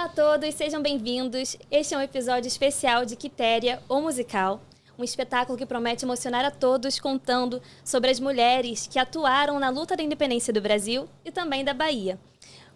Olá a todos, sejam bem-vindos. Este é um episódio especial de Quitéria, o musical, um espetáculo que promete emocionar a todos, contando sobre as mulheres que atuaram na luta da independência do Brasil e também da Bahia.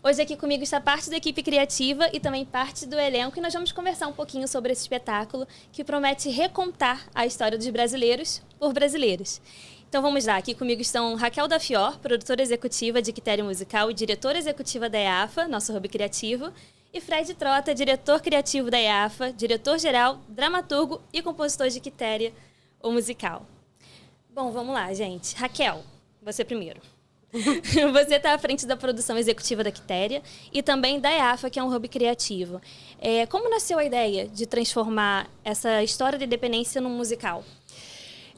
Hoje aqui comigo está parte da equipe criativa e também parte do elenco, e nós vamos conversar um pouquinho sobre esse espetáculo que promete recontar a história dos brasileiros por brasileiros. Então vamos lá, aqui comigo estão Raquel da Fior, produtora executiva de Quitéria Musical e diretora executiva da EAFA, nosso hub criativo, e Fred Trota, diretor criativo da EAFA, diretor-geral, dramaturgo e compositor de Quitéria, o musical. Bom, vamos lá, gente. Raquel, você primeiro. Você está à frente da produção executiva da Quitéria e também da EAFA, que é um hub criativo. Como nasceu a ideia de transformar essa história da independência num musical?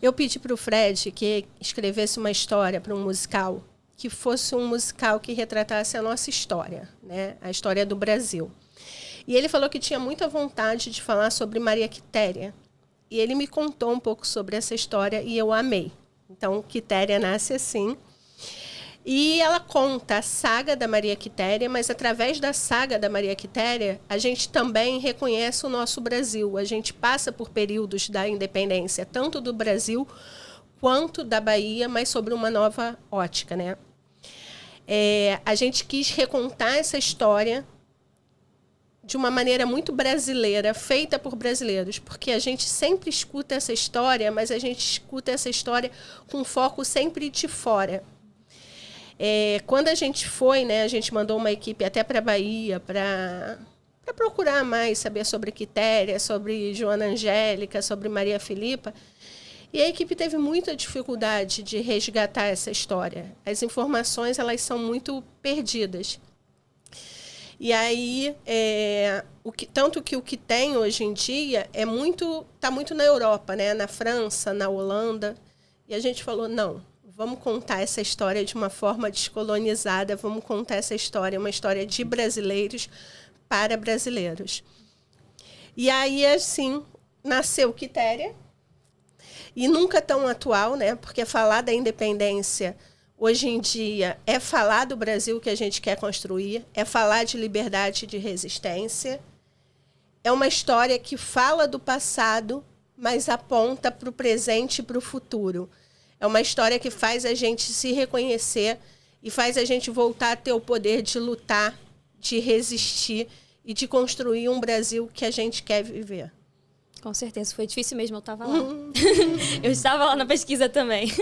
Eu pedi para o Fred que escrevesse uma história para um musical, que fosse um musical que retratasse a nossa história, né? A história do Brasil. E ele falou que tinha muita vontade de falar sobre Maria Quitéria. E ele me contou um pouco sobre essa história e eu amei. Então, Quitéria nasce assim. E ela conta a saga da Maria Quitéria, mas através da saga da Maria Quitéria, a gente também reconhece o nosso Brasil. A gente passa por períodos da independência, tanto do Brasil quanto da Bahia, mas sobre uma nova ótica, né? A gente quis recontar essa história de uma maneira muito brasileira, feita por brasileiros, porque a gente sempre escuta essa história, mas a gente escuta essa história com foco sempre de fora. Quando a gente foi, né, a gente mandou uma equipe até para a Bahia para procurar mais, saber sobre Quitéria, sobre Joana Angélica, sobre Maria Filipa. E a equipe teve muita dificuldade de resgatar essa história. As informações elas são muito perdidas. E aí, tanto que o que tem hoje em dia está muito na Europa, né, na França, na Holanda. E a gente falou, não. Vamos contar essa história de uma forma descolonizada, vamos contar essa história, uma história de brasileiros para brasileiros. E aí, assim, nasceu Quitéria, e nunca tão atual, né? Porque falar da independência, hoje em dia, é falar do Brasil que a gente quer construir, é falar de liberdade e de resistência. É uma história que fala do passado, mas aponta para o presente e para o futuro. É uma história que faz a gente se reconhecer e faz a gente voltar a ter o poder de lutar, de resistir e de construir um Brasil que a gente quer viver. Com certeza, foi difícil mesmo, eu estava lá. Eu estava lá na pesquisa também.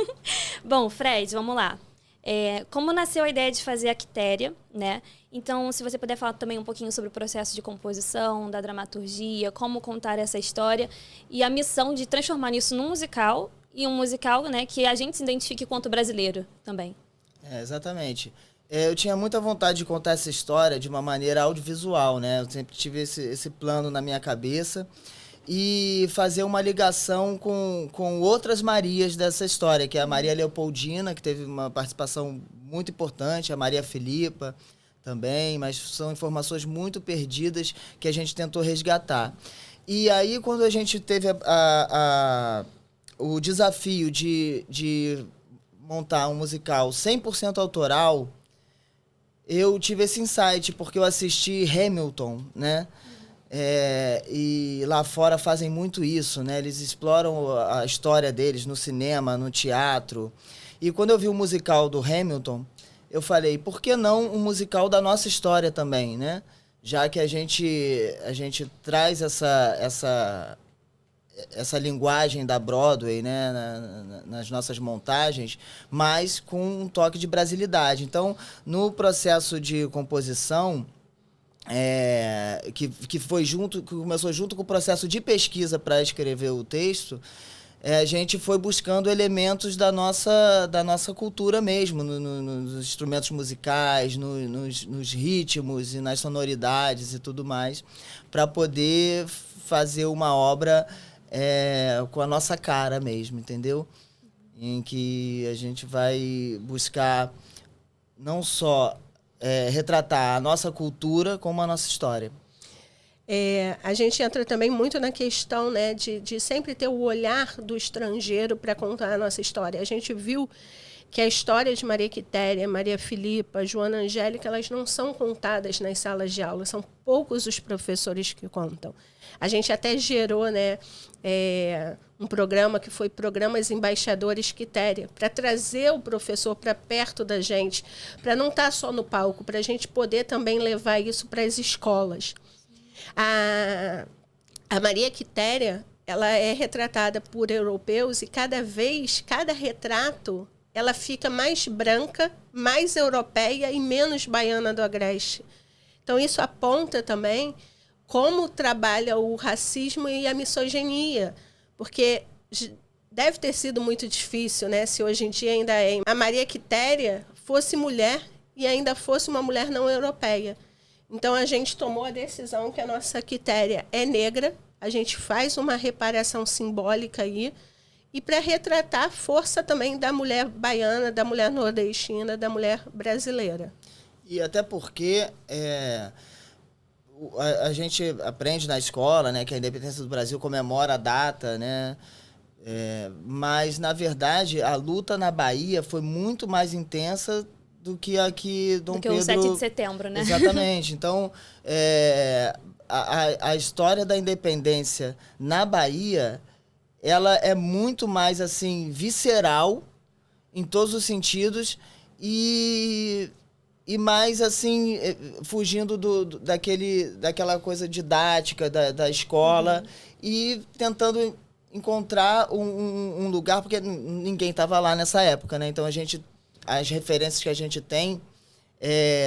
Bom, Fred, vamos lá. Como nasceu a ideia de fazer a Quitéria, né? Então, se você puder falar também um pouquinho sobre o processo de composição, da dramaturgia, como contar essa história e a missão de transformar isso num musical, e um musical, né, que a gente se identifique quanto brasileiro também. Exatamente. Eu tinha muita vontade de contar essa história de uma maneira audiovisual, né? Eu sempre tive esse plano na minha cabeça e fazer uma ligação com outras Marias dessa história, que é a Maria Leopoldina, que teve uma participação muito importante, a Maria Filipa também, mas são informações muito perdidas que a gente tentou resgatar. E aí, quando a gente teve o desafio de montar um musical 100% autoral, eu tive esse insight, porque eu assisti Hamilton, né? E lá fora fazem muito isso, né? Eles exploram a história deles no cinema, no teatro. E quando eu vi o musical do Hamilton, eu falei, por que não um musical da nossa história também, né? Já que a gente traz essa linguagem da Broadway, né, nas nossas montagens, mas com um toque de brasilidade. Então, no processo de composição, que começou junto com o processo de pesquisa para escrever o texto, a gente foi buscando elementos da nossa cultura mesmo, nos instrumentos musicais, nos ritmos e nas sonoridades e tudo mais, para poder fazer uma obra com a nossa cara mesmo, entendeu? Em que a gente vai buscar não só retratar a nossa cultura, como a nossa história. A gente entra também muito na questão, né, de sempre ter o olhar do estrangeiro para contar a nossa história. A gente viu que a história de Maria Quitéria, Maria Filipa, Joana Angélica, elas não são contadas nas salas de aula, são poucos os professores que contam. A gente até gerou, né, um programa que foi Programas Embaixadores Quitéria, para trazer o professor para perto da gente, para não estar só no palco, para a gente poder também levar isso para as escolas. A Maria Quitéria, ela é retratada por europeus e cada retrato, ela fica mais branca, mais europeia e menos baiana do Agreste. Então, isso aponta também como trabalha o racismo e a misoginia, porque deve ter sido muito difícil, né, se hoje em dia ainda é. A Maria Quitéria fosse mulher e ainda fosse uma mulher não europeia. Então, a gente tomou a decisão que a nossa Quitéria é negra, a gente faz uma reparação simbólica aí, e para retratar a força também da mulher baiana, da mulher nordestina, da mulher brasileira. E até porque a gente aprende na escola, né, que a independência do Brasil comemora a data, né? Mas, na verdade, a luta na Bahia foi muito mais intensa do que aqui Dom Pedro... Do que o 7 de setembro, né? Exatamente. Então, a história da independência na Bahia, ela é muito mais, assim, visceral, em todos os sentidos, e mais, assim, fugindo daquela coisa didática da escola, e tentando encontrar um lugar, porque ninguém estava lá nessa época, né? Então, as referências que a gente tem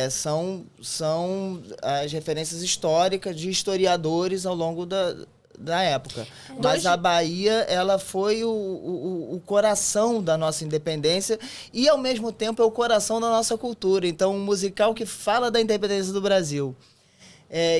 são as referências históricas de historiadores ao longo da época. Mas a Bahia, ela foi o coração da nossa independência e, ao mesmo tempo, é o coração da nossa cultura. Então, um musical que fala da independência do Brasil,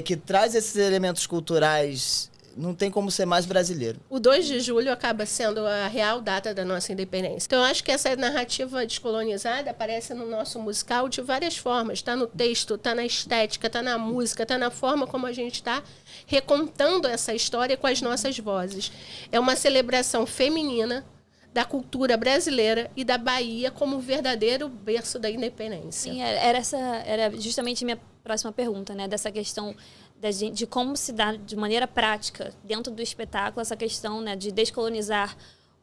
que traz esses elementos culturais, não tem como ser mais brasileiro. O 2 de julho acaba sendo a real data da nossa independência. Então, eu acho que essa narrativa descolonizada aparece no nosso musical de várias formas. Está no texto, está na estética, está na música, está na forma como a gente está recontando essa história com as nossas vozes. É uma celebração feminina da cultura brasileira e da Bahia como o verdadeiro berço da independência. Sim, era justamente a minha próxima pergunta, né? Dessa questão de como se dá de maneira prática, dentro do espetáculo, essa questão, né, de descolonizar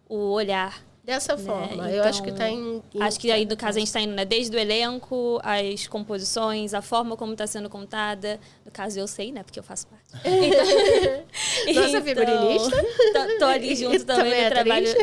o olhar. Dessa forma, eu acho que está em... Acho que aí, no caso, a gente está indo, né, desde o elenco, as composições, a forma como está sendo contada. No caso, eu sei, né, porque eu faço parte. Nossa figurinista. Estou ali junto também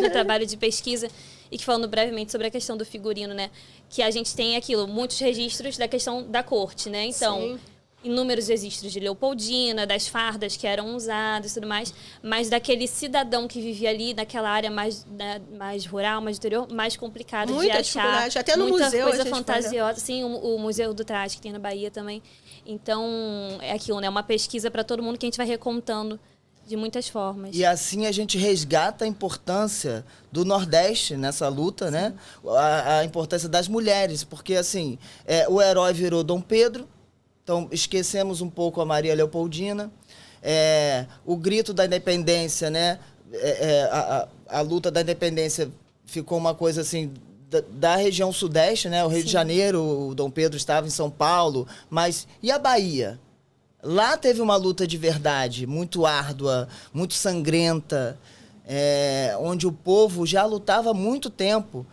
no trabalho de pesquisa. E que falando brevemente sobre a questão do figurino, né, que a gente tem muitos registros da questão da corte, né? Então, sim, inúmeros registros de Leopoldina, das fardas que eram usadas e tudo mais, mas daquele cidadão que vivia ali naquela área mais, né, mais rural, mais interior, mais complicado de achar. Até no muita museu coisa fantasiosa. Sim, o Museu do Traje que tem na Bahia também. Então, é aquilo, né? Uma pesquisa para todo mundo que a gente vai recontando de muitas formas. E assim a gente resgata a importância do Nordeste nessa luta, né? A importância das mulheres, porque assim, o herói virou Dom Pedro. Então, esquecemos um pouco a Maria Leopoldina. O grito da independência, né? A luta da independência ficou uma coisa assim da região sudeste, né? O Rio, sim, de Janeiro, o Dom Pedro estava em São Paulo. Mas e a Bahia? Lá teve uma luta de verdade, muito árdua, muito sangrenta, onde o povo já lutava há muito tempo.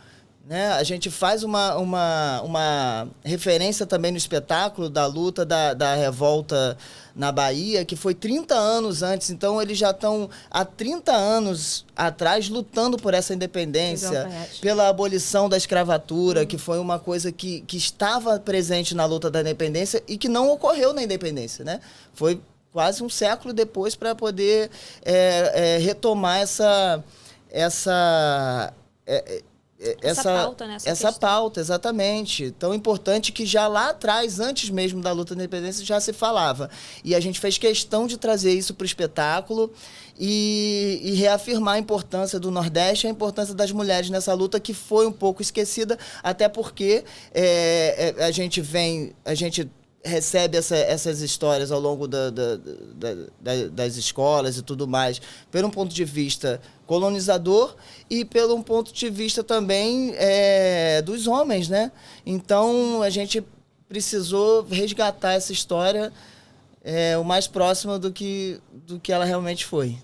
Né? A gente faz uma referência também no espetáculo da luta da revolta na Bahia, que foi 30 anos antes. Então, eles já estão há 30 anos atrás lutando por essa independência, pela abolição da escravatura, que foi uma coisa que estava presente na luta da independência e que não ocorreu na independência. Né? Foi quase um século depois para poder retomar essa pauta, né? Essa pauta, exatamente. Tão importante que já lá atrás, antes mesmo da luta da independência, já se falava. E a gente fez questão de trazer isso para o espetáculo e reafirmar a importância do Nordeste e a importância das mulheres nessa luta, que foi um pouco esquecida, até porque a gente recebe essas histórias ao longo das escolas e tudo mais, pelo ponto de vista colonizador e pelo ponto de vista também dos homens, né? Então, a gente precisou resgatar essa história o mais próximo do que ela realmente foi.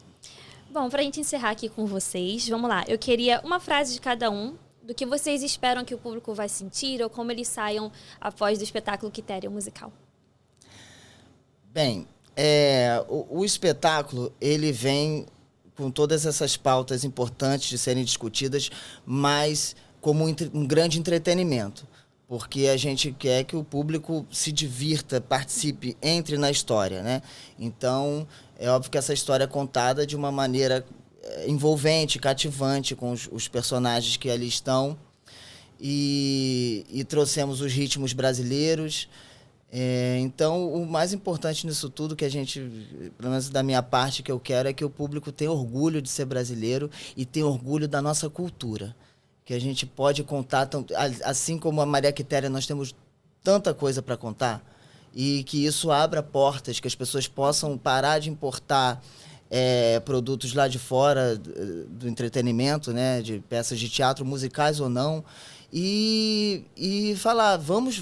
Bom, para a gente encerrar aqui com vocês, vamos lá. Eu queria uma frase de cada um, do que vocês esperam que o público vai sentir ou como eles saiam após do espetáculo Quitéria musical. Bem, o espetáculo, ele vem com todas essas pautas importantes de serem discutidas, mas como um grande entretenimento, porque a gente quer que o público se divirta, participe, entre na história, né? Então, é óbvio que essa história é contada de uma maneira envolvente, cativante, com os personagens que ali estão, e trouxemos os ritmos brasileiros. Então, o mais importante nisso tudo, que a gente, pelo menos da minha parte, que eu quero, é que o público tenha orgulho de ser brasileiro e tenha orgulho da nossa cultura. Que a gente pode contar, assim como a Maria Quitéria, nós temos tanta coisa para contar, e que isso abra portas, que as pessoas possam parar de importar produtos lá de fora do entretenimento, né, de peças de teatro, musicais ou não, e falar, vamos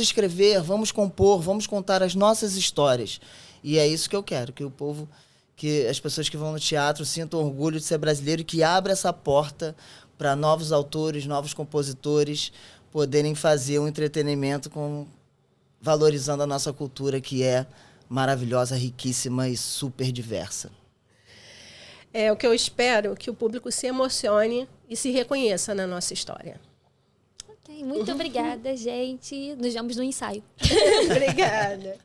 escrever, vamos compor, vamos contar as nossas histórias. E é isso que eu quero, que o povo, que as pessoas que vão no teatro sintam orgulho de ser brasileiro e que abra essa porta para novos autores, novos compositores poderem fazer um entretenimento valorizando a nossa cultura, que é maravilhosa, riquíssima e super diversa. O que eu espero, que o público se emocione e se reconheça na nossa história. Ok, muito obrigada, gente. Nos vemos no ensaio. Obrigada.